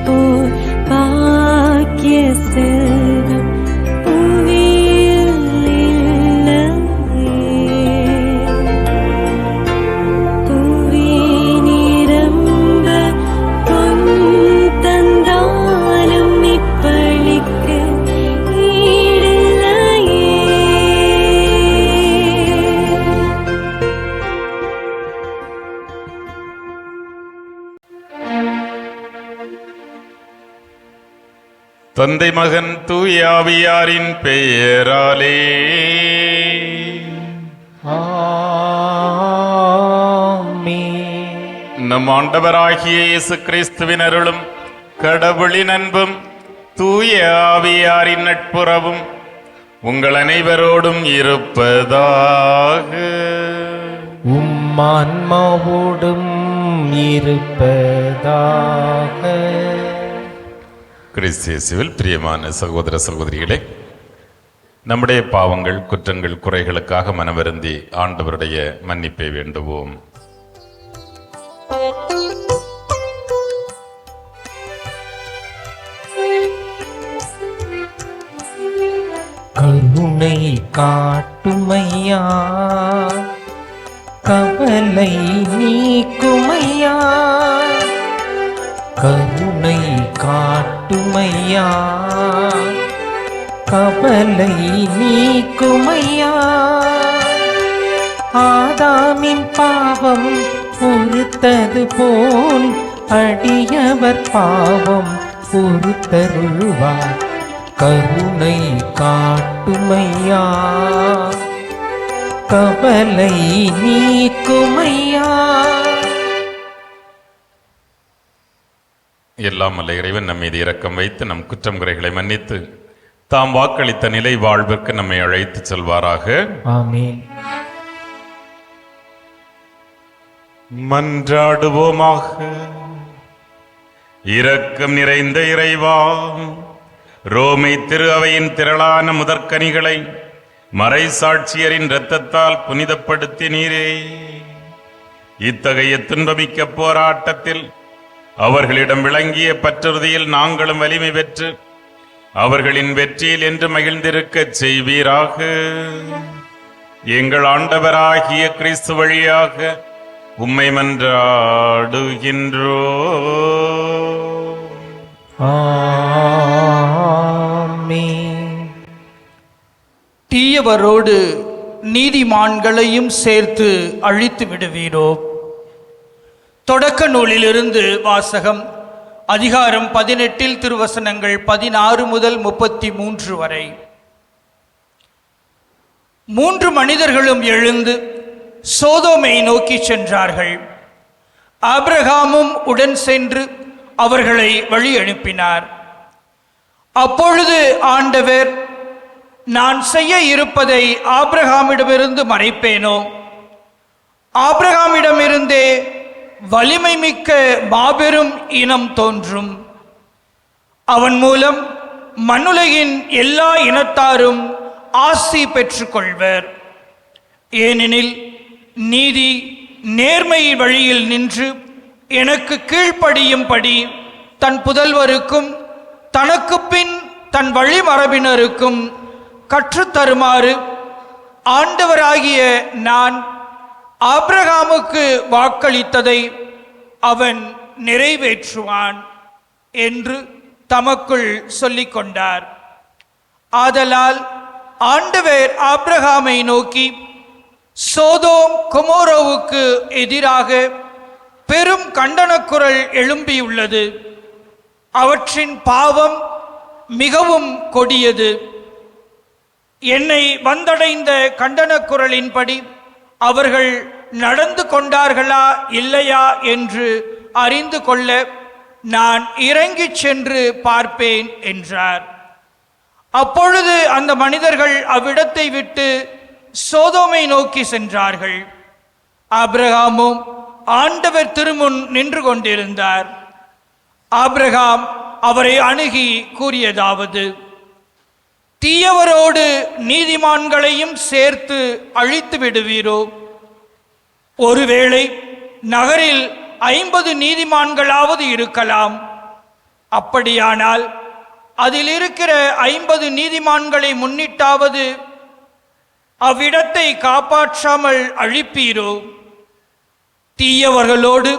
போர் பாக்கிய செல்வம் புவியில் இல்லையே. புவி நிரம்ப பொன் தந்தாலும் இப்பளிக்கு ஈடில்லையே. தந்தை மகன் தூய ஆவியாரின் பெயராலே ஆமென். நம் ஆண்டவராகிய இயேசு கிறிஸ்துவின் அருளும் கடவுளின் அன்பும் தூய ஆவியாரின் நட்புறவும் உங்கள் அனைவரோடும் இருப்பதாக. உம் ஆன்மாவோடும் இருப்பதாக. கிறிஸ்து இயேசுவில் பிரியமான சகோதர சகோதரிகளே, நம்முடைய பாவங்கள் குற்றங்கள் குறைகளுக்காக மனவருந்தி ஆண்டவருடைய மன்னிப்பை வேண்டுவோம். கருணை காட்டுமையா, கவலை நீக்குமையா. கருணை காட்டுமையா, கவலை நீக்குமையா. ஆதாமின் பாவம் பொறுத்தது போல் அடியவர் பாவம் பொறுத்தருள்வார். கருணை காட்டுமையா, கவலை நீக்குமையா. எல்லாம் அல்ல இறைவன் நம் மீது இரக்கம் வைத்து நம் குற்றம் குறைகளை மன்னித்து தாம் வாக்களித்த நிலை வாழ்விற்கு நம்மை அழைத்து செல்வாராக. ஆமென். மன்றாடுவோமாக. இரக்கம் நிறைந்த இறைவா, ரோமை திரு அவையின் திரளான முதற்கனிகளை மறை சாட்சியரின் இரத்தத்தால் புனிதப்படுத்தினீரே. இத்தகைய துன்பமிக்க போராட்டத்தில் அவர்களிடம் விளங்கிய பற்றுறுதியில் நாங்களும் வலிமை பெற்று அவர்களின் வெற்றியில் என்று மகிழ்ந்திருக்கச் செய்வீராக. எங்கள் ஆண்டவராகிய கிறிஸ்து வழியாக உம்மை மன்றாடுகின்றோ. ஆமென். தீயவரோடு நீதிமான்களையும் சேர்த்து அழித்து விடுவீரோ. தொடக்க நூலிலிருந்து வாசகம். அதிகாரம் 18 திருவசனங்கள் 16 முதல் 33 வரை. 3 மனிதர்களும் எழுந்து சோதோமை நோக்கி சென்றார்கள். ஆபிரகாமும் உடன் சென்று அவர்களை வழி அனுப்பினார். அப்பொழுது ஆண்டவர், நான் செய்ய இருப்பதை ஆபிரகாமிடமிருந்து மறைப்பேனோ? ஆபிரகாமிடமிருந்தே வலிமை மிக்க மாபெரும் இனம் தோன்றும். அவன் மூலம் மண்ணுலகின் எல்லா இனத்தாரும் ஆசி பெற்றுக்கொள்வர். ஏனெனில் நீதி நேர்மை வழியில் நின்று எனக்கு கீழ்ப்படியும்படி தன் புதல்வருக்கும் தனக்கு பின் தன் வழிமரபினருக்கும் கற்றுத்தருமாறு ஆண்டவராகிய நான் ஆபிரகாமுக்கு வாக்களித்ததை அவன் நிறைவேற்றுவான் என்று தமக்குள் சொல்லிக் கொண்டார். ஆதலால் ஆண்டவர் ஆபிரகாமை நோக்கி, சோதோம் கொமோரோவுக்கு எதிராக பெரும் கண்டனக்குரல் எழும்பியுள்ளது. அவற்றின் பாவம் மிகவும் கொடியது. என்னை வந்தடைந்த கண்டனக்குரலின்படி அவர்கள் நடந்து கொண்டார்களா இல்லையா என்று அறிந்து கொள்ள நான் இறங்கிச் சென்று பார்ப்பேன் என்றார். அப்பொழுது அந்த மனிதர்கள் அவ்விடத்தை விட்டு சோதோமை நோக்கி சென்றார்கள். ஆபிரகாமும் ஆண்டவர் திருமுன் நின்று கொண்டிருந்தார். ஆபிரகாம் அவரை அணுகி கூறியதாவது, தீயவரோடு நீதிமான்களையும் சேர்த்து அழித்து விடுவீரோ? ஒருவேளை நகரில் 50 நீதிமான்களாவது இருக்கலாம். அப்படியானால் அதில் இருக்கிற 50 நீதிமான்களை முன்னிட்டாவது அவ்விடத்தை காப்பாற்றாமல் அழிப்பீரோ? தீயவர்களோடு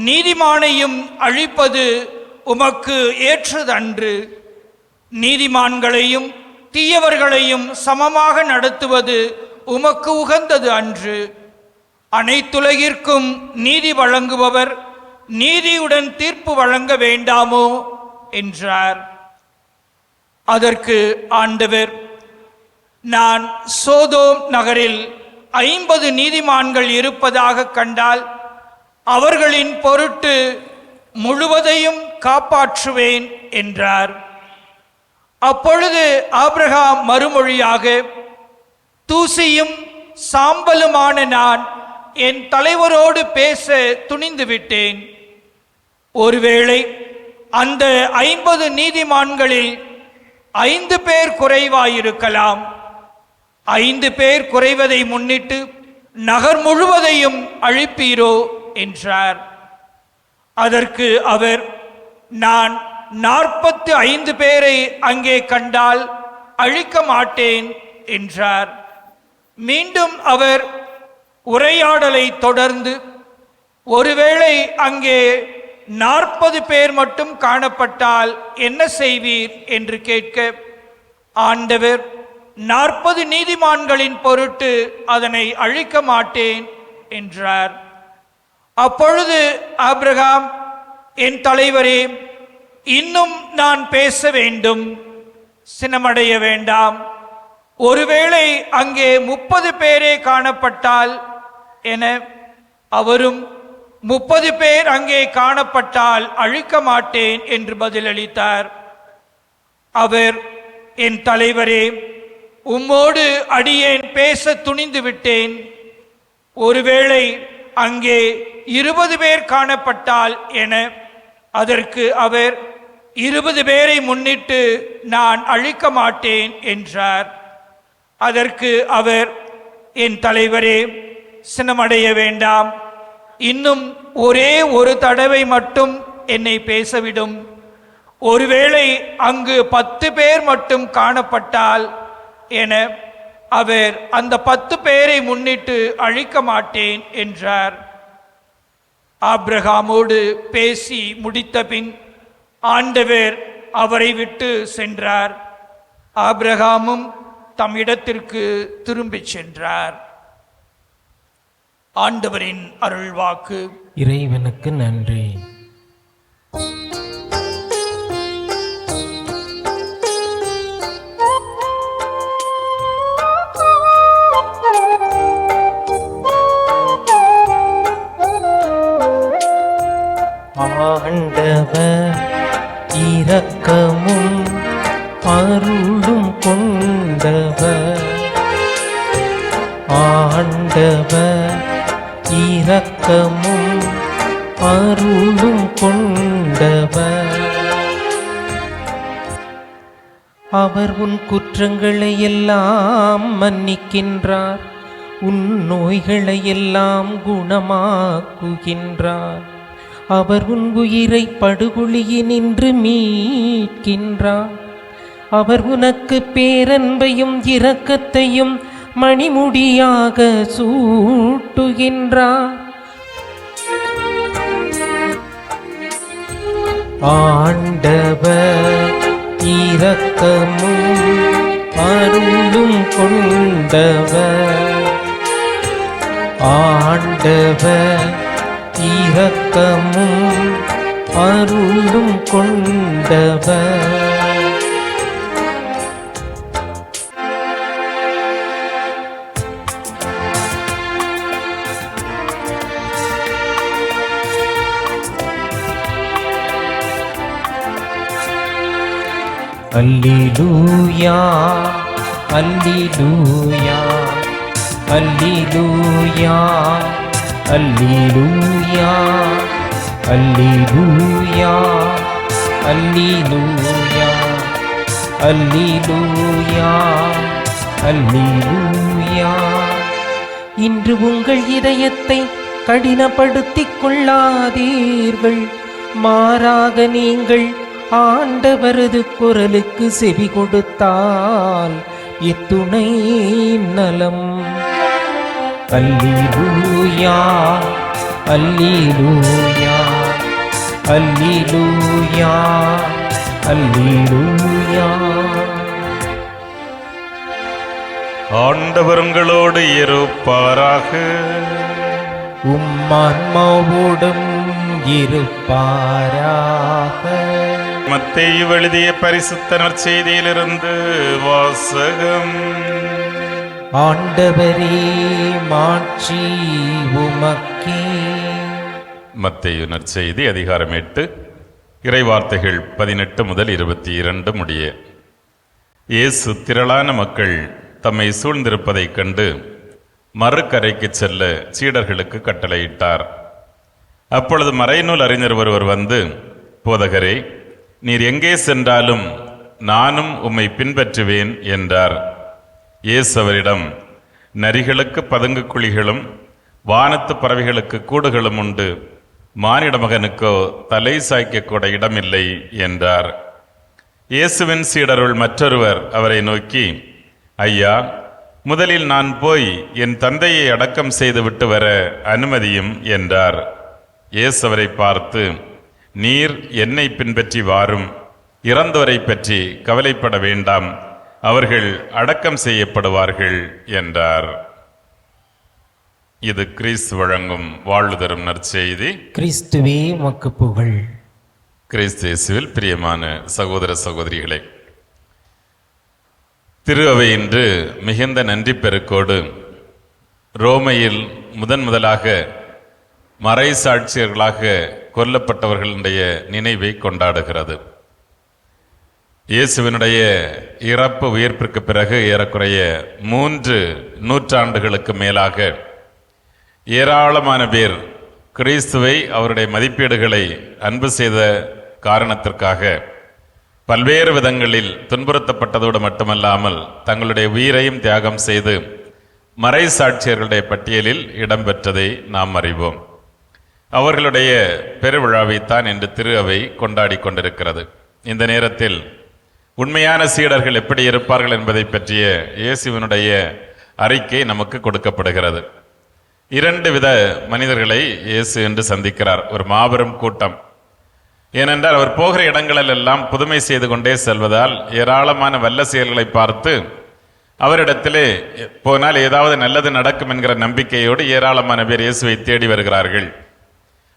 நீதிமானையும் அழிப்பது உமக்கு ஏற்றதன்று. நீதிமான்களையும் தீயவர்களையும் சமமாக நடத்துவது உமக்கு உகந்தது அன்று. அனைத்துலகிற்கும் நீதி வழங்குபவர் நீதியுடன் தீர்ப்பு வழங்க வேண்டாமோ என்றார். அதற்கு ஆண்டவர், நான் சோதோம் நகரில் 50 நீதிமான்கள் இருப்பதாக கண்டால் அவர்களின் பொருட்டு முழுவதையும் காப்பாற்றுவேன் என்றார். அப்பொழுது ஆபிரகாம் மறுமொழியாக, தூசியும் சாம்பலுமான நான் என் தலைவரோடு பேச துணிந்து விட்டேன். ஒருவேளை அந்த 50 நீதிமான்களில் 5 பேர் குறைவாயிருக்கலாம். 5 பேர் குறைவதை முன்னிட்டு நகர் முழுவதையும் அழிப்பீரோ என்றார். அதற்கு அவர், நான் 45 பேரை அங்கே கண்டால் அழிக்க மாட்டேன் என்றார். மீண்டும் அவர் உரையாடலை தொடர்ந்து, ஒருவேளை அங்கே 40 பேர் மட்டும் காணப்பட்டால் என்ன செய்வீர் என்று கேட்க, ஆண்டவர், 40 நீதிமான்களின் பொருட்டு அதனை அழிக்க மாட்டேன் என்றார். அப்பொழுது ஆபிரகாம், என் தலைவரே, இன்னும் நான் பேச வேண்டும், சினமடைய வேண்டாம். ஒருவேளை அங்கே 30 பேரே காணப்பட்டால் என, அவரும் 30 பேர் அங்கே காணப்பட்டால் அழிக்க மாட்டேன் என்று பதிலளித்தார். அவர், என் தலைவரே, உம்மோடு அடியேன் பேச துணிந்து விட்டேன். ஒருவேளை அங்கே 20 பேர் காணப்பட்டால் என. அதற்கு அவர், 20 பேரை முன்னிட்டு நான் அழிக்க மாட்டேன் என்றார். அதற்கு அவர், என் தலைவரே, சினமடைய வேண்டாம், இன்னும் ஒரே ஒரு தடவை மட்டும் என்னை பேசவிடும். ஒருவேளை அங்கு 10 பேர் மட்டும் காணப்பட்டால் என. அவர் அந்த 10 பேரை முன்னிட்டு அழிக்க மாட்டேன் என்றார். ஆபிரகாமோடு பேசி முடித்த பின் ஆண்டவர் அவரை விட்டு சென்றார். ஆபிரகாமும் தம் இடத்திற்கு திரும்பிச் சென்றார். ஆண்டவரின் அருள்வாக்கு. இறைவனுக்கு நன்றி. ஆண்டவர் இரக்கமும் அருளும் கொண்டவர். ஆண்டவர் இரக்கமும் அருளும் கொண்டவர். அவர் உன் குற்றங்களை எல்லாம் மன்னிக்கின்றார், உன் நோய்களை எல்லாம் குணமாக்குகின்றார். அவர் உன் உயிரை படுகுழியினின்று மீட்கின்றார். அவர் உனக்கு பேரன்பையும் இரக்கத்தையும் மணிமுடியாக சூட்டுகின்றார். ஆண்டவர் இரக்கமும் அருளும் கொண்டவர். ஆண்டவர் இரக்கமும் அருளும் கொண்டவர். அல்லேலூயா, அல்லேலூயா, அல்லேலூயா, அல்லேலூயா, அல்லேலூயா, அல்லேலூயா, அல்லேலூயா, அல்லேலூயா. இன்று உங்கள் இதயத்தை கடினப்படுத்திக் கொள்ளாதீர்கள், மாறாக நீங்கள் ஆண்டவரது குரலுக்கு செவி கொடுத்தால் இத்துணை நலம். அல்லேலூயா அல்லேலூயா அல்லேலூயா அல்லேலூயா. ஆண்டவர் உங்களோடு இருப்பாராக. உம்மான்மாவோடும் இருப்பாராக. மத்தேயு எழுதிய பரிசுத்த நற்செய்தியிலிருந்து வாசகம். ஆண்டவரே மாட்சி உமக்கே. மத்தேயு நற்செய்தி அதிகாரம் 8 இறைவார்த்தைகள் 18 முதல் 22 முடிய. இயேசு திரளான மக்கள் தம்மை சூழ்ந்திருப்பதைக் கண்டு மறுகரைக்கு செல்ல சீடர்களுக்கு கட்டளையிட்டார். அப்பொழுது மறைநூல் அறிஞர் ஒருவர் வந்து, போதகரே, நீர் எங்கே சென்றாலும் நானும் உம்மை பின்பற்றுவேன் என்றார். இயேசு அவரிடம், நரிகளுக்கு பதுங்கு குழிகளும் வானத்து பறவைகளுக்கு கூடுகளும் உண்டு, மானிட மகனுக்கோ தலை சாய்க்க கூட இடமில்லை என்றார். இயேசுவின் சீடருள் மற்றொருவர் அவரை நோக்கி, ஐயா, முதலில் நான் போய் என் தந்தையை அடக்கம் செய்துவிட்டு வர அனுமதியும் என்றார். இயேசு அவரை பார்த்து, நீர் என்னை பின்பற்றி வாரும், இறந்தோரை பற்றி கவலைப்பட வேண்டாம், அவர்கள் அடக்கம் செய்யப்படுவார்கள் என்றார். இது கிறிஸ்து வழங்கும் வாழ்வு தரும் நற்செய்தி. கிறிஸ்துவே உமக்கு புகழ். கிறிஸ்து இயேசுவில் பிரியமான சகோதர சகோதரிகளே, திரு அவை இன்று மிகுந்த நன்றி பெருக்கோடு ரோமையில் முதலாக மறை சாட்சியர்களாக கொல்லப்பட்டவர்களுடைய நினைவை கொண்டாடுகிறது. இயேசுவினுடைய இறப்பு உயிர்ப்பிற்கு பிறகு ஏறக்குறைய 3 நூற்றாண்டுகளுக்கு மேலாக ஏராளமான பேர் கிறிஸ்துவை, அவருடைய மதிப்பீடுகளை அன்பு செய்த காரணத்திற்காக பல்வேறு விதங்களில் துன்புறுத்தப்பட்டதோடு மட்டுமல்லாமல் தங்களுடைய உயிரையும் தியாகம் செய்து மறை சாட்சியர்களுடைய பட்டியலில் இடம்பெற்றதை நாம் அறிவோம். அவர்களுடைய பெருவிழாவைத்தான் இன்று திரு அவை கொண்டாடி கொண்டிருக்கிறது. இந்த நேரத்தில் உண்மையான சீடர்கள் எப்படி இருப்பார்கள் என்பதை பற்றிய இயேசுவினுடைய அறிக்கை நமக்கு கொடுக்கப்படுகிறது. 2 வித மனிதர்களை இயேசு என்று சந்திக்கிறார். ஒரு மாபெரும் கூட்டம். ஏனென்றால் அவர் போகிற இடங்களில் எல்லாம் புதுமை செய்து கொண்டே செல்வதால் ஏராளமான வல்ல செயல்களை பார்த்து அவரிடத்திலே போனால் ஏதாவது நல்லது நடக்கும் என்கிற நம்பிக்கையோடு ஏராளமான பேர் இயேசுவை தேடி வருகிறார்கள்.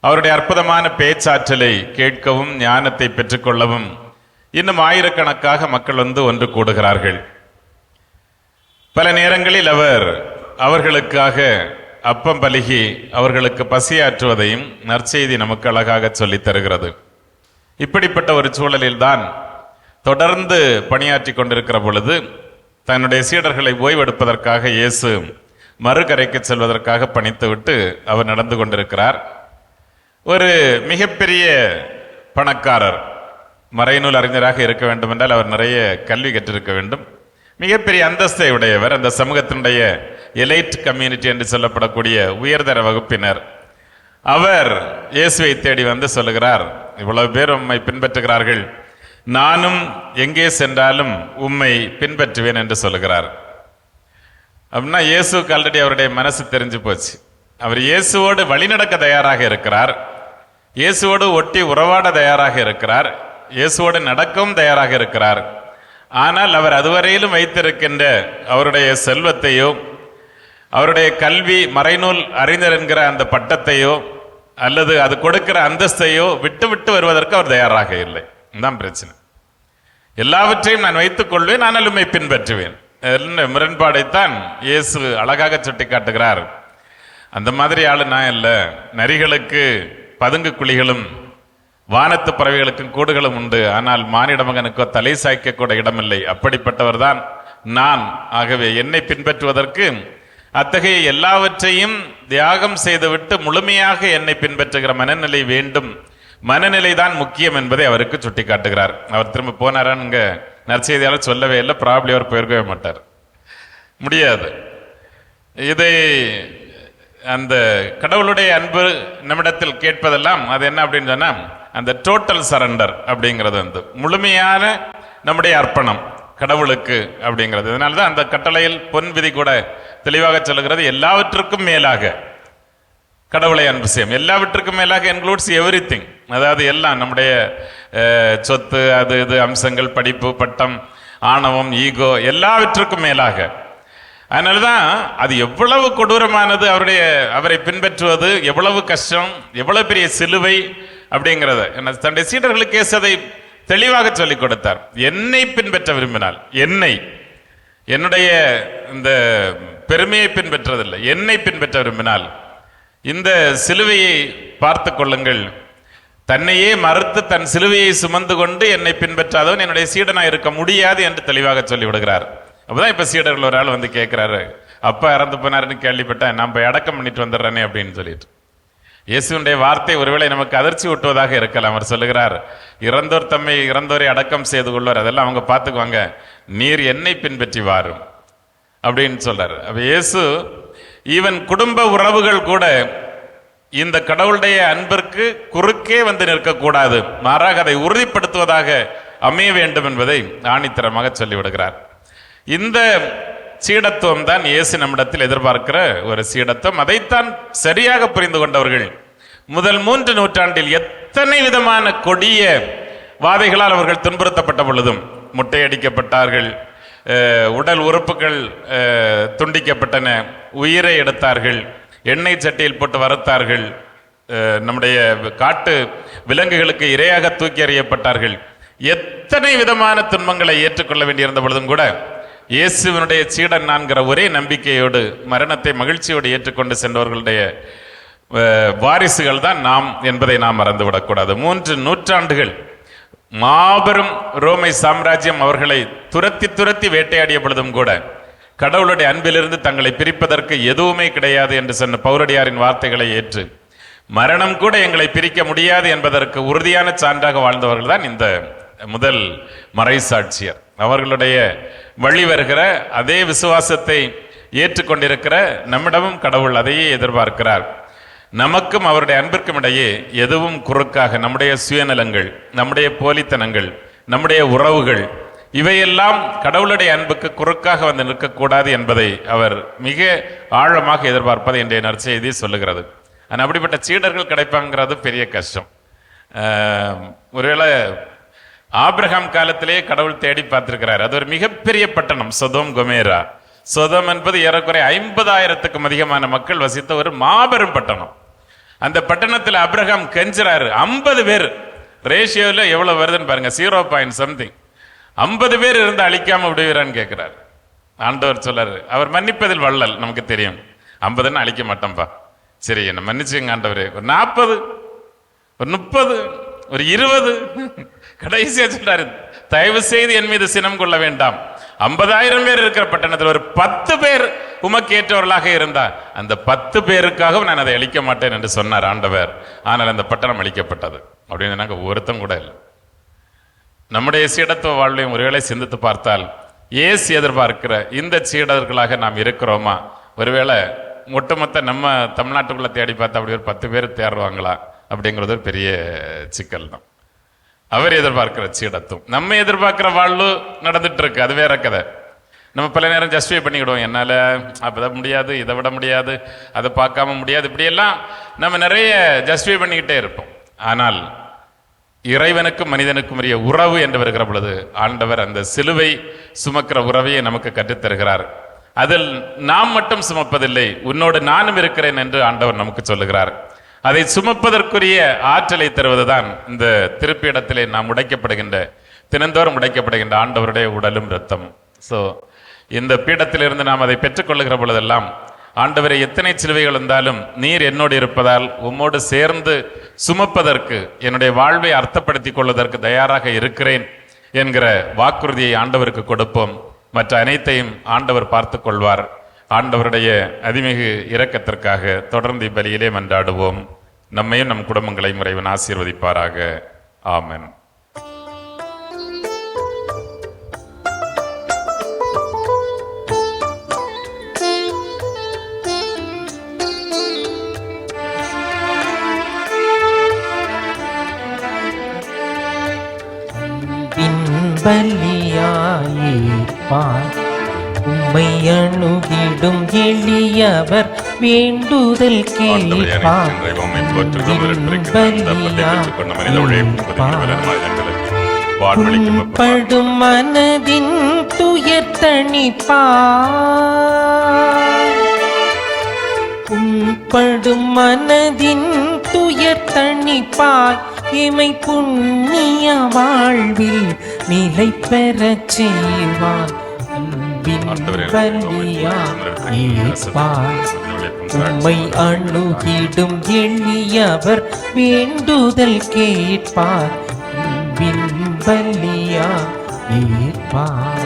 அவருடைய அற்புதமான பேச்சாற்றலை கேட்கவும் ஞானத்தை பெற்றுக்கொள்ளவும் இன்னும் ஆயிரக்கணக்காக மக்கள் வந்து ஒன்று கூடுகிறார்கள். பல நேரங்களில் அவர் அவர்களுக்காக அப்பம் பலிகி அவர்களுக்கு பசியாற்றுவதையும் நற்செய்தி நமக்கு அழகாக சொல்லித் தருகிறது. இப்படிப்பட்ட ஒரு சூழலில்தான் தொடர்ந்து பணியாற்றி கொண்டிருக்கிற பொழுது தன்னுடைய சீடர்களை ஓய்வெடுப்பதற்காக இயேசு மறுகரைக்கு செல்வதற்காக பணித்துவிட்டு அவர் நடந்து கொண்டிருக்கிறார். ஒரு மிகப்பெரிய பணக்காரர், மறைநூல் அறிஞராக இருக்க வேண்டும் என்றால் அவர் நிறைய கல்வி கற்றிருக்க வேண்டும், மிகப்பெரிய அந்தஸ்தை உடையவர், அந்த சமூகத்தினுடைய எலைட் கம்யூனிட்டி என்று சொல்லப்படக்கூடிய உயர்தர வகுப்பினர். அவர் இயேசுவை தேடி வந்து சொல்லுகிறார், இவ்வளவு பேர் உம்மை பின்பற்றுகிறார்கள், நானும் எங்கே சென்றாலும் உம்மை பின்பற்றுவேன் என்று சொல்லுகிறார். அப்படின்னா இயேசுக்கு ஆல்ரெடி அவருடைய மனசு தெரிஞ்சு போச்சு. அவர் இயேசுவோடு வழிநடக்க தயாராக இருக்கிறார், இயேசுவோடு ஒட்டி உறவாட தயாராக இருக்கிறார், இயேசுவோடு நடக்கவும் தயாராக இருக்கிறார். ஆனால் அவர் அதுவரையிலும் வைத்திருக்கின்ற அவருடைய செல்வத்தையோ அவருடைய கல்வி மறைநூல் அறிஞர் என்கிற அந்த பட்டத்தையோ அல்லது அது கொடுக்கிற அந்தஸ்தையோ விட்டு விட்டு வருவதற்கு அவர் தயாராக இல்லை. இதுதான் பிரச்சனை. எல்லாவற்றையும் நான் வைத்துக் கொள்வேன், ஆனால் உம்மை பின்பற்றுவேன். முரண்பாடைத்தான் இயேசு அழகாக சுட்டி காட்டுகிறார். அந்த மாதிரி ஆளு நான் இல்லை. நரிகளுக்கு பதுங்கு குழிகளும் வானத்து பறவைகளுக்கும் கூடுகளும் உண்டு, ஆனால் மானிட மகனுக்கோ தலை சாய்க்க கூட இடமில்லை. அப்படிப்பட்டவர் தான் நான். ஆகவே என்னை பின்பற்றுவதற்கு அத்தகைய எல்லாவற்றையும் தியாகம் செய்துவிட்டு முழுமையாக என்னை பின்பற்றுகிற மனநிலை வேண்டும். மனநிலை தான் முக்கியம் என்பதை அவருக்கு சுட்டி காட்டுகிறார். அவர் திரும்ப போனாரான்னு இங்க நற்செய்தியாளர் சொல்லவே இல்லை. ப்ராப்ளி அவர் போயிருக்கவே மாட்டார், முடியாது. இதை அந்த கடவுளுடைய அன்பு நம்மிடத்தில் கேட்பதெல்லாம் அது என்ன அப்படின்னு சொன்னா, அந்த டோட்டல் சரண்டர் அப்படிங்கிறது வந்து முழுமையான நம்முடைய அர்ப்பணம் கடவுளுக்கு அப்படிங்கிறது. அதனால தான் அந்த கட்டளையில் பொன் விதி கூட தெளிவாக சொல்லுகிறது, எல்லாவற்றுக்கும் மேலாக கடவுளை அன்பு செய்யும். எல்லாவற்றுக்கும் மேலாக இன்க்ளூட்ஸ் எவ்ரிதிங். அதாவது எல்லாம் நம்முடைய சொத்து, அது இது அம்சங்கள், படிப்பு, பட்டம், ஆணவம், ஈகோ, எல்லாவற்றுக்கும் மேலாக. அதனாலதான் அது எவ்வளவு கொடூரமானது, அவரை பின்பற்றுவது எவ்வளவு கஷ்டம், எவ்வளவு பெரிய சிலுவை அப்படிங்கிறத தன்னுடைய சீடர்களுக்கு அதை தெளிவாக சொல்லிக் கொடுத்தார். என்னை பின்பற்ற விரும்பினால், என்னுடைய இந்த பெருமையை பின்பற்றதில்லை, என்னை பின்பற்ற விரும்பினால் இந்த சிலுவையை பார்த்து கொள்ளுங்கள். தன்னையே மறுத்து தன் சிலுவையை சுமந்து கொண்டு என்னை பின்பற்றாதவன் என்னுடைய சீடனா இருக்க முடியாது என்று தெளிவாக சொல்லி விடுகிறார். அப்பதான் இப்ப சீடர்கள் ஒரு ஆள் வந்து கேட்கிறாரு, அப்பா இறந்து போனாருன்னு கேள்விப்பட்டேன், நான் போய் அடக்கம் பண்ணிட்டு வந்துடுறேனே அப்படின்னு சொல்லிட்டு. இயேசுடைய வார்த்தை ஒருவேளை நமக்கு அதிர்ச்சி ஊட்டுவதாக இருக்கலாம். அவர் சொல்லுகிறார், இறந்தோர் தம்மை இறந்தோரை அடக்கம் செய்து கொள்வார், அதெல்லாம் அவங்க பார்த்துக்குவாங்க, நீர் என்னை பின்பற்றி வாரும் அப்படின்னு சொல்றாரு. அப்ப இயேசு ஈவன் குடும்ப உறவுகள் கூட இந்த கடவுளுடைய அன்பிற்கு குறுக்கே வந்து நிற்கக்கூடாது, மாறாக அதை உறுதிப்படுத்துவதாக அமைய வேண்டும் என்பதை ஆணித்தரமாக சொல்லிவிடுகிறார். இந்த சீடத்துவம் தான் இயேசு நம்மிடத்தில் எதிர்பார்க்கிற ஒரு சீடத்துவம். அதைத்தான் சரியாக புரிந்து கொண்டவர்கள் முதல் 3 நூற்றாண்டில் எத்தனை விதமான கொடிய வாதைகளால் அவர்கள் துன்புறுத்தப்பட்ட பொழுதும் முட்டையடிக்கப்பட்டார்கள், உடல் உறுப்புகள் துண்டிக்கப்பட்டன, உயிரை எடுத்தார்கள், எண்ணெய் சட்டியில் போட்டு வறுத்தார்கள், நம்முடைய காட்டு விலங்குகளுக்கு இரையாக தூக்கி எறியப்பட்டார்கள். எத்தனை விதமான துன்பங்களை ஏற்றுக்கொள்ள வேண்டியிருந்த பொழுதும் கூட இயேசுவினுடைய சீடன் நான்கிற ஒரே நம்பிக்கையோடு மரணத்தை மகிழ்ச்சியோடு ஏற்றுக்கொண்டு சென்றவர்களுடைய வாரிசுகள் தான் நாம் என்பதை நாம் மறந்துவிடக்கூடாது. 3 நூற்றாண்டுகள் மாபெரும் ரோமை சாம்ராஜ்யம் அவர்களை துரத்தி வேட்டையாடிய பொழுதும் கூட கடவுளுடைய அன்பிலிருந்து தங்களை பிரிப்பதற்கு எதுவுமே கிடையாது என்று சொன்ன பவுரடியாரின் வார்த்தைகளை ஏற்று மரணம் கூட எங்களை பிரிக்க முடியாது என்பதற்கு உறுதியான சான்றாக வாழ்ந்தவர்கள் தான் இந்த முதல் மறைசாட்சியர். அவர்களுடைய வழி வருகிற அதே விசுவாசத்தை ஏற்றுக்கொண்டிருக்கிற நம்மிடமும் கடவுள் அதையே எதிர்பார்க்கிறார். நமக்கும் அவருடைய அன்பிற்கும் இடையே எதுவும் குறுக்காக நம்முடைய சுயநலங்கள், நம்முடைய போலித்தனங்கள், நம்முடைய உறவுகள், இவையெல்லாம் கடவுளுடைய அன்புக்கு குறுக்காக வந்து நிற்கக்கூடாது என்பதை அவர் மிக ஆழமாக எதிர்பார்ப்பது இன்றைய நற்செய்தி சொல்லுகிறது. ஆனால் அப்படிப்பட்ட சீடர்கள் கிடைப்பாங்கிறது பெரிய கஷ்டம். ஒருவேளை ஆபிரகாம் காலத்திலே கடவுள் தேடி பார்த்திருக்கிறார். அது ஒரு மிகப்பெரிய பட்டணம் சொதோம் கொமேரா. சொதோம் என்பது ஏறக்குறைய 50,000க்கும் அதிகமான மக்கள் வசித்த ஒரு மாபெரும் பட்டணம். அந்த பட்டணத்தில் ஆபிரகாம் கெஞ்சுறாரு, 50 பேர் ரேஷியோவில் எவ்வளவு வருதுன்னு பாருங்க, 0.something. 50 பேர் இருந்து அழிக்காம விடுவீரான்னு கேட்கிறார். ஆண்டவர் சொல்லாரு, அவர் மன்னிப்பதில் வள்ளல், நமக்கு தெரியும். 50ன்னு அழிக்க மாட்டோம்பா, சரி என்ன மன்னிச்சுங்க ஆண்டவரே, ஒரு 40, ஒரு 30, ஒரு 20, கடைசியா சொல்றாரு, தயவு செய்து என் மீது சினம் கொள்ள வேண்டாம், 50,000 பேர் இருக்கிற பட்டணத்தில் ஒரு 10 பேர் உமக்கு ஏற்றவர்களாக இருந்தார், அந்த 10 பேருக்காகவும் நான் அதை அழிக்க மாட்டேன் என்று சொன்னார் ஆண்டவர். ஆனால் அந்த பட்டணம் அழிக்கப்பட்டது. அப்படின்னு நாங்கள் ஒருத்தம் கூட இல்லை. நம்முடைய சீடத்துவ வாழ்வையும் ஒருவேளை சிந்தித்து பார்த்தால் இயேசு எதிர்பார்க்கிற இந்த சீடர்களாக நாம் இருக்கிறோமா? ஒருவேளை ஒட்டுமொத்த நம்ம தமிழ்நாட்டுக்குள்ள தேடி பார்த்தா அப்படி ஒரு 10 பேர் தேடுவாங்களா அப்படிங்கிறது ஒரு பெரிய சிக்கல் தான். அவர் எதிர்பார்க்கிற சீடத்துவம், நம்ம எதிர்பார்க்கிற வாழ்வு நடந்துட்டு இருக்கு, அது வேற கதை. நம்ம பல நேரம் ஜஸ்டிஃபை பண்ணிக்கிடுவோம், என்னால் அப்பதான் முடியாது, இதை விட முடியாது, அதை பார்க்காம முடியாது, இப்படியெல்லாம் நம்ம நிறைய ஜஸ்டிஃபை பண்ணிக்கிட்டே இருப்போம். ஆனால் இறைவனுக்கும் மனிதனுக்கும் உரிய உறவு என்று வருகிற பொழுது ஆண்டவர் அந்த சிலுவை சுமக்கிற உறவையை நமக்கு கற்றுத்தருகிறார். அதில் நாம் மட்டும் சுமப்பதில்லை, உன்னோடு நானும் இருக்கிறேன் என்று ஆண்டவர் நமக்கு சொல்லுகிறார். அதை சுமப்பதற்குரிய ஆற்றலை தருவதுதான் இந்த திருப்பிடத்திலே நாம் உடைக்கப்படுகின்ற, தினந்தோறும் உடைக்கப்படுகின்ற ஆண்டவருடைய உடலும் இரத்தம். ஸோ இந்த பீடத்திலிருந்து நாம் அதை பெற்றுக்கொள்ளுகிற பொழுதெல்லாம், ஆண்டவரை எத்தனை சிலுவைகள் இருந்தாலும் நீர் என்னோடு இருப்பதால் உம்மோடு சேர்ந்து சுமப்பதற்கு, என்னுடைய வாழ்வை அர்த்தப்படுத்திக் கொள்வதற்கு தயாராக இருக்கிறேன் என்கிற வாக்குறுதியை ஆண்டவருக்கு கொடுப்போம். மற்ற அனைத்தையும் ஆண்டவர் பார்த்து கொள்வார். ஆண்டவருடைய அதிமிகு இரக்கத்திற்காக தொடர்ந்து பலியிலே மன்றாடுவோம். நம்மையும் நம் குடும்பங்களையும் இறைவன் ஆசீர்வதிப்பாராக. ஆமென். பலியாயிருப்பார். உம்மை அணுகிடும் எளியவர் வேண்டுதல் கேட்பார். படும் மனதின் துயர் தணிப்பார். படும் மனதின் துயர் தணிப்பார். இமை புண்ணிய வாழ்வில் நிலை பெறச் செய்வார். உம்மை அணுகிடும் எளியவர் வேண்டுதல் கேட்பார். பலியா ஏற்பார்.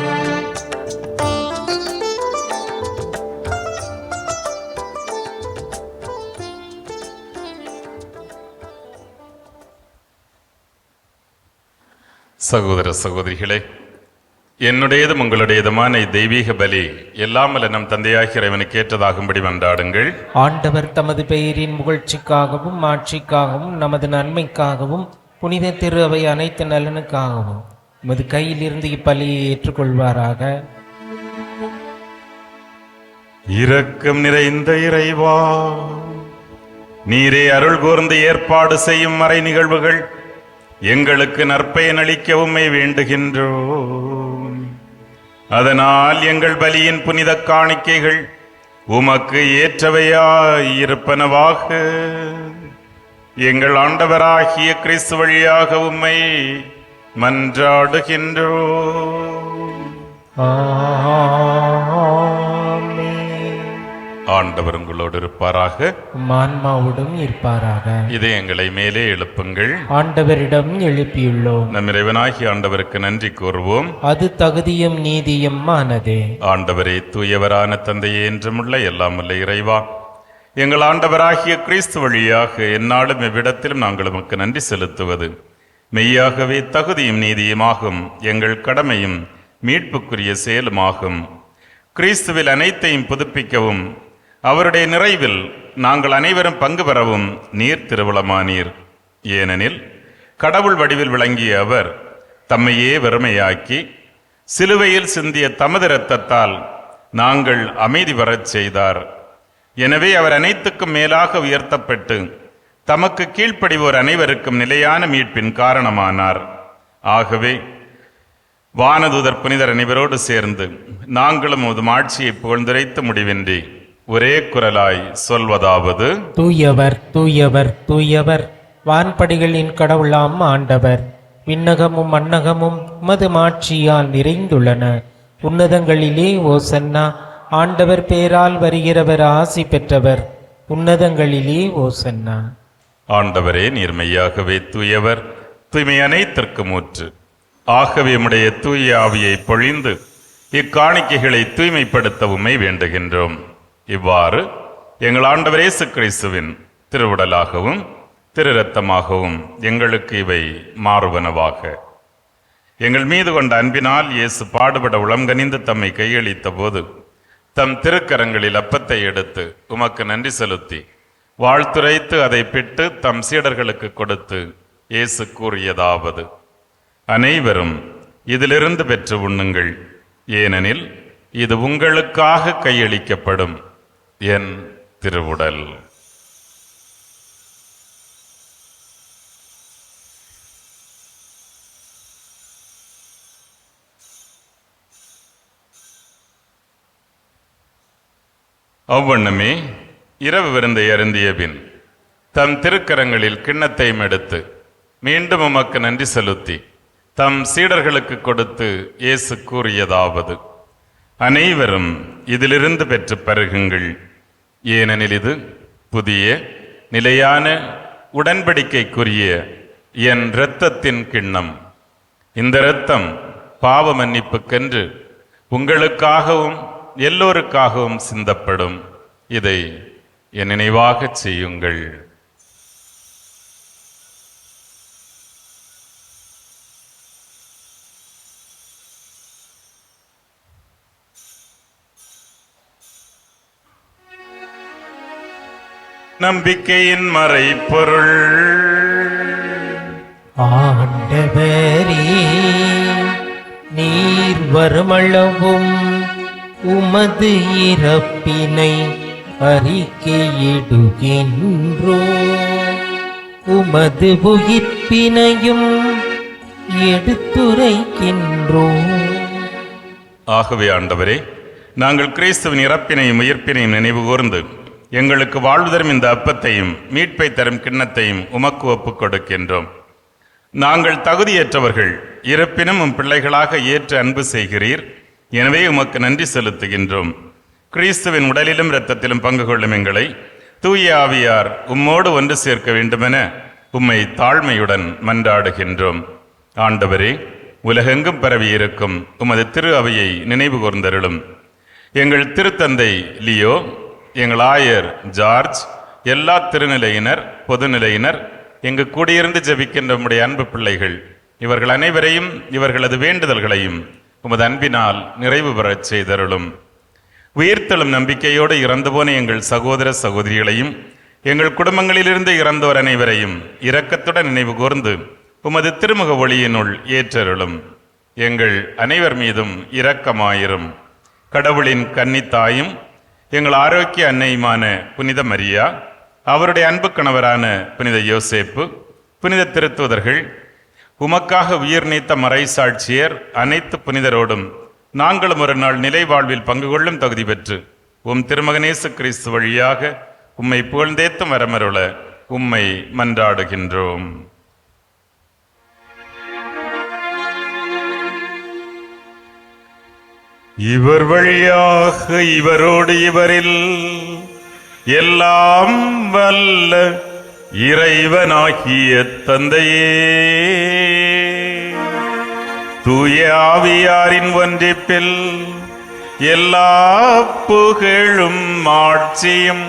சகோதர சகோதரிகளே, என்னுடையதும் உங்களுடையதுமான தெய்வீக பலி எல்லாம் வல்ல நம் தந்தையாகிய இறைவனுக்கு ஏற்றதாகும்படி மன்றாடுங்கள். ஆண்டவர் தமது பெயரின் புகழ்ச்சிக்காகவும் ஆட்சிக்காகவும் நமது நன்மைக்காகவும் புனித திரு அவை அனைத்து நலனுக்காகவும் உமது கையில் இருந்து இப்பலியை ஏற்றுக்கொள்வாராக. இரக்கம் நிறைந்த இறைவா, நீரே அருள் கூர்ந்து ஏற்பாடு செய்யும் மறை நிகழ்வுகள் எங்களுக்கு நற்பயன் அளிக்க உம்மை வேண்டுகின்றோம். அதனால் எங்கள் பலியின் புனித காணிக்கைகள் உமக்கு ஏற்றவையாயிருப்பனவாக. எங்கள் ஆண்டவராகிய கிறிஸ்து வழியாக உம்மை மன்றாடுகின்றோம். ஆண்டவர் உங்களோடு இருப்பாராக, ஆன்மாவுடன் இருப்பாராக. இதை எங்களை மேலே எழுப்புங்கள். ஆண்டவரிடம் எழுப்பியுள்ளோம். நம் இறைவனாகிய ஆண்டவருக்கு நன்றி கூறுவோம். அது தகுதியும் நீதியும் ஆனதே. ஆண்டவரே, தூயவரான தந்தையே, என்றுமுள்ள எல்லாம் வல்ல இறைவா, எங்கள் ஆண்டவராகிய கிறிஸ்து வழியாக எந்நாளும் எவ்விடத்திலும் நாங்கள் உமக்கு நன்றி செலுத்துவது மெய்யாகவே தகுதியும் நீதியுமாகும். எங்கள் கடமையும் மீட்புக்குரிய செயலுமாகும். கிறிஸ்துவில் அனைத்தையும் புதுப்பிக்கவும் அவருடைய நிறைவில் நாங்கள் அனைவரும் பங்கு பெறவும் நீர் திருவுளமானீர். ஏனெனில் கடவுள் வடிவில் விளங்கிய அவர் தம்மையே வெறுமையாக்கி சிலுவையில் சிந்திய தமது இரத்தத்தால் நாங்கள் அமைதி வரச் செய்தார். எனவே அவர் அனைத்துக்கும் மேலாக உயர்த்தப்பட்டு தமக்கு கீழ்ப்படிவோர் அனைவருக்கும் நிலையான மீட்பின் காரணமானார். ஆகவே வானதூதர் புனிதர் அனைவரோடு சேர்ந்து நாங்களும் உமது ஆட்சியை புகழ்ந்துரைத்து முடிவின்றி ஒரே குரலாய் சொல்வதாவது: தூயவர் தூயவர் தூயவர், வான்படிகளின் கடவுளாம் ஆண்டவர். விண்ணகமும் மண்ணகமும் உமது மாட்சியால் நிறைந்துள்ளன. உன்னதங்களிலே ஓசன்னா. ஆண்டவர் பேரால் வருகிறவர் ஆசி பெற்றவர். உன்னதங்களிலே ஓசன்னா. ஆண்டவரே, நீர் மெய்யாகவே தூயவர், தூய்மை அனைத்திற்கும் ஊற்று. ஆகவே உம்முடைய தூய ஆவியை பொழிந்து இக்காணிக்கைகளை தூய்மைப்படுத்த உம்மை வேண்டுகின்றோம். இவ்வாறு எங்கள் ஆண்டவர் இயேசு கிறிஸ்துவின் திருவுடலாகவும் திரு இரத்தமாகவும் எங்களுக்கு இவை மாறுவனவாக. எங்கள் மீது கொண்ட அன்பினால் இயேசு பாடுபட உளம்கனிந்து தம்மை கையளித்த போது தம் திருக்கரங்களில் அப்பத்தை எடுத்து உமக்கு நன்றி செலுத்தி வாழ்த்துரைத்து அதை பிட்டு தம் சீடர்களுக்கு கொடுத்து இயேசு கூறியதாவது: அனைவரும் இதிலிருந்து பெற்று உண்ணுங்கள், ஏனெனில் இது உங்களுக்காக கையளிக்கப்படும் என் திருவுடல். அவ்வண்ணமே இரவு விருந்தை அருந்திய பின் தம் திருக்கரங்களில் கிண்ணத்தையும் எடுத்து மீண்டும் உமக்கு நன்றி செலுத்தி தம் சீடர்களுக்கு கொடுத்து இயேசு கூறியதாவது: அனைவரும் இதிலிருந்து பெற்று பருகுங்கள், ஏனெனில் இது புதிய நிலையான உடன்படிக்கைக்குரிய என் இரத்தத்தின் கிண்ணம். இந்த இரத்தம் பாவ மன்னிப்புக்கென்று உங்களுக்காகவும் எல்லோருக்காகவும் சிந்தப்படும். இதை என் நினைவாகச் செய்யுங்கள். நம்பிக்கையின் மறைபொருள். ஆண்டவரே, நீர் வருமளவும் உமது இறப்பினை அறிக்கையிடுகின்றோ, உமது உயிர்ப்பினையும் எடுத்துரைக்கின்றோ. ஆகவே ஆண்டவரே, நாங்கள் கிறிஸ்துவின் இறப்பினையும் உயிர்ப்பினையும் நினைவு கூர்ந்து எங்களுக்கு வாழ்வு தரும் இந்த அப்பத்தையும் மீட்பை தரும் கிண்ணத்தையும் உமக்கு ஒப்புக் கொடுக்கின்றோம். நாங்கள் தகுதியற்றவர்கள், இருப்பினும் உம் பிள்ளைகளாக ஏற்று அன்பு செய்கிறீர். எனவே உமக்கு நன்றி செலுத்துகின்றோம். கிறிஸ்துவின் உடலிலும் இரத்தத்திலும் பங்கு கொள்ளும் எங்களை தூய ஆவியார் உம்மோடு ஒன்று சேர்க்க வேண்டுமென உம்மை தாழ்மையுடன் மன்றாடுகின்றோம். ஆண்டவரே, உலகெங்கும் பரவியிருக்கும் உமது திரு அவையை நினைவு கூர்ந்தருளும். எங்கள் திருத்தந்தை லியோ, எங்கள் ஆயர் ஜார்ஜ், எல்லா திருநிலையினர், பொதுநிலையினர், எங்கு கூடியிருந்து ஜெபிக்கின்ற உம்முடைய அன்பு பிள்ளைகள், இவர்கள் அனைவரையும் இவர்களது வேண்டுதல்களையும் உமது அன்பினால் நிறைவு பெறச் செய்தருளும். உயிர்த்தெழும் நம்பிக்கையோடு இறந்து போன எங்கள் சகோதர சகோதரிகளையும் எங்கள் குடும்பங்களிலிருந்து இறந்தோர் அனைவரையும் இரக்கத்துடன் நினைவு கூர்ந்து உமது திருமுக ஒளியினுள் ஏற்றருளும். எங்கள் அனைவர் மீதும் இரக்கமாயிரும். கடவுளின் கன்னித்தாயும் எங்கள் ஆரோக்கிய அன்னையுமான புனித மரியா, அவருடைய அன்பு கணவரான புனித யோசேப்பு, புனித திருத்தூதர்கள், உமக்காக உயிர் நீத்த மறை சாட்சியர் அனைத்து புனிதரோடும் நாங்களும் ஒரு நாள் நிலை வாழ்வில் பங்கு கொள்ளும் தகுதி பெற்று உம் திருமகனேசு கிறிஸ்து வழியாக உம்மை புகழ்ந்தேத்தும் வரமருள உம்மை மன்றாடுகின்றோம். இவர் வழியாக இவரோடு இவரில் எல்லாம் வல்ல இறைவனாகிய தந்தையே, தூய ஆவியாரின் ஒன்றிப்பில் எல்லா புகழும் ஆட்சியும்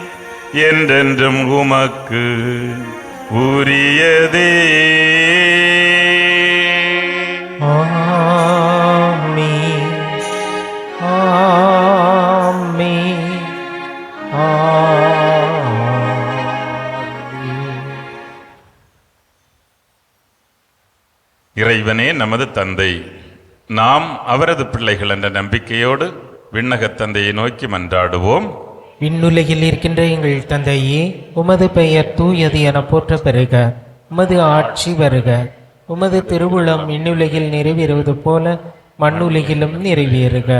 என்றென்றும் உமக்கு உரியதே. ஆமென், ஆமென், ஆமென். இறைவனே நமது தந்தை, நாம் அவரது பிள்ளைகள் என்ற நம்பிக்கையோடு விண்ணகத் தந்தையை நோக்கி மன்றாடுவோம். விண்ணுலகில் இருக்கின்ற எங்கள் தந்தையே, உமது பெயர் தூயது என போற்ற பெறுக. உமது ஆட்சி வருக. உமது திருவுளம் விண்ணுலகில் நிறைவேறுவது போல மண்ணுலகிலும் நிறைவேறுக.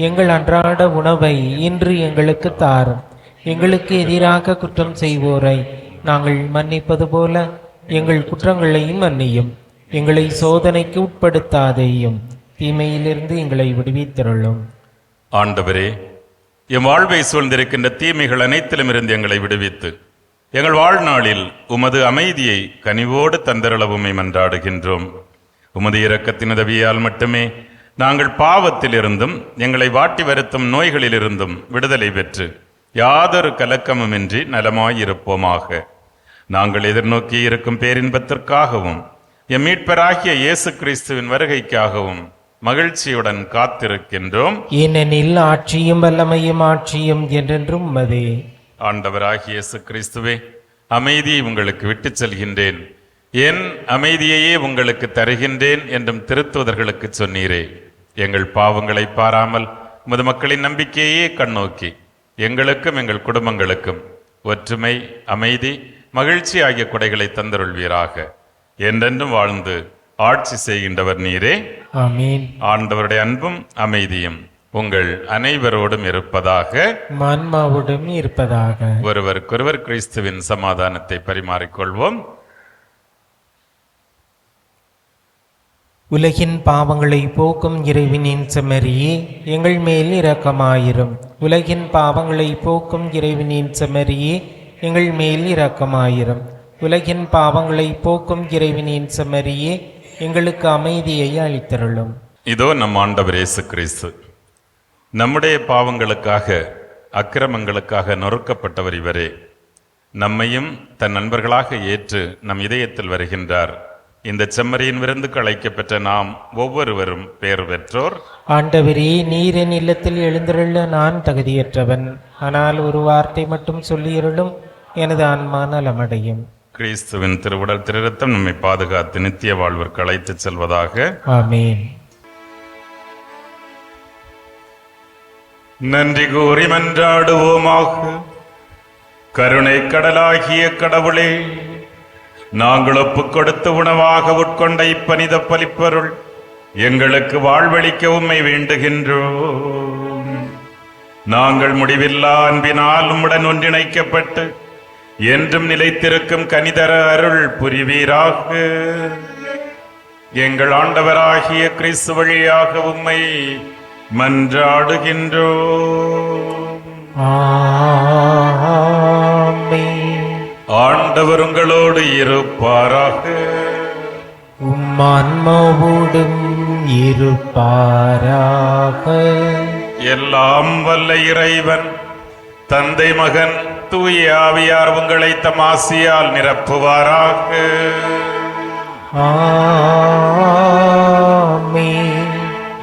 எங்கள் அன்றாட உணவை இன்று எங்களுக்கு தாரும். எங்களுக்கு எதிராக குற்றம் செய்வோரை நாங்கள் மன்னிப்பது போல எங்கள் குற்றங்களையும் மன்னியும். எங்களை சோதனைக்கு உட்படுத்தாதேயும், தீமையிலிருந்து எங்களை விடுவித்தருளும். ஆண்டவரே, எம் வாழ்வை சூழ்ந்திருக்கின்ற தீமைகள் அனைத்திலும் இருந்து எங்களை விடுவித்து எங்கள் வாழ்நாளில் உமது அமைதியை கனிவோடு தந்தருளவுமை மன்றாடுகின்றோம். உமது இரக்கத்தின் உதவியால் மட்டுமே நாங்கள் பாவத்திலிருந்தும் எங்களை வாட்டி வருத்தும் நோய்களிலிருந்தும் விடுதலை பெற்று யாதொரு கலக்கமுமின்றி நலமாயிருப்போமாக. நாங்கள் எதிர்நோக்கி இருக்கும் பேரின்பத்திற்காகவும் எம் மீட்பராகிய இயேசு கிறிஸ்துவின் வருகைக்காகவும் மகிழ்ச்சியுடன் காத்திருக்கின்றோம். ஏனெனில் ஆட்சியும் வல்லமையும் ஆட்சியும் என்றென்றும் உமதே. ஆண்டவராகிய இயேசு கிறிஸ்துவே, அமைதியை உங்களுக்கு விட்டுச் செல்கின்றேன், என் அமைதியையே உங்களுக்கு தருகின்றேன் என்றும் திருத்தூதர்களுக்கு சொன்னீரே. எங்கள் பாவங்களை பாராமல் உமது மக்களின் நம்பிக்கையே கண்ணோக்கி எங்களுக்கும் எங்கள் குடும்பங்களுக்கும் ஒற்றுமை, அமைதி, மகிழ்ச்சி ஆகிய கொடைகளை தந்தருள்வீராக. என்றென்றும் வாழ்ந்து ஆட்சி செய்கின்றவர் நீரே. ஆமென். ஆண்டவருடைய அன்பும் அமைதியும் உங்கள் அனைவரோடும் இருப்பதாக, ஆன்மாவோடும் இருப்பதாக. ஒருவருக்கொருவர் கிறிஸ்துவின் சமாதானத்தை பரிமாறிக்கொள்வோம். உலகின் பாவங்களை போக்கும் இறைவனின் செம்மறியே, எங்கள் மேல் இரக்கமாயிரும். உலகின் பாவங்களை போக்கும் இறைவனின் செம்மறியே, எங்கள் மேல் இரக்கமாயிரும். உலகின் பாவங்களை போக்கும் இறைவனின் செம்மறியே, எங்களுக்கு அமைதியை அளித்தருளும். இதோ நம் ஆண்டவர் இயேசு கிறிஸ்து நம்முடைய பாவங்களுக்காக, அக்கிரமங்களுக்காக நொறுக்கப்பட்டவர் இவரே. நம்மையும் தன் நண்பர்களாக ஏற்று நம் இதயத்தில் வருகின்றார். இந்த செம்மறியின் விருந்துக்கு அழைக்கப்பெற்ற நாம் ஒவ்வொருவரும் பேர் பெற்றோர். ஆண்டவரே, நீர் என் இல்லத்தில் எழுந்தருள நான் தகுதியற்றவன். ஆனால் ஒரு வார்த்தை மட்டும் சொல்லியருளும், எனது ஆன்மா நலமடையும். கிறிஸ்துவின் திருவுடல் திருரத்தம் நம்மை பாதுகாத்து நித்திய வாழ்விற்கு அழைத்துச் செல்வதாக. ஆமென். நன்றி கூறி மன்றாடுவோமாக. கருணை கடலாகிய கடவுளே, நாங்கள் ஒப்புக் கொடுத்து உணவாக உட்கொண்ட இப்பனித பலிப்பொருள் எங்களுக்கு வாழ்வளிக்க உம்மை வேண்டுகின்றோம். நாங்கள் முடிவில்லா அன்பினால் உம்முடன் ஒன்றிணைக்கப்பட்டு என்றும் நிலைத்திருக்கும் கனிதர அருள் புரிவீராக. எங்கள் ஆண்டவராகிய கிறிஸ்து வழியாக உம்மை மன்றாடுகின்றோம். ஆமென். ஆண்டவர் உங்களோடு இருப்பாராக. உம்மான்மாவோடும் இருப்பாராக. எல்லாம் வல்ல இறைவன் தந்தை மகன் தூய ஆவியார் உங்களை தம் ஆசியால் நிரப்புவாராக. ஆமென்.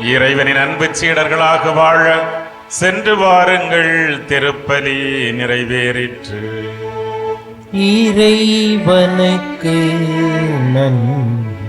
இறைவனின் அன்பு சீடர்களாக வாழ சென்று வாருங்கள். திருப்பலி நிறைவேறிற்று. இறைவனுக்கு நன்றி.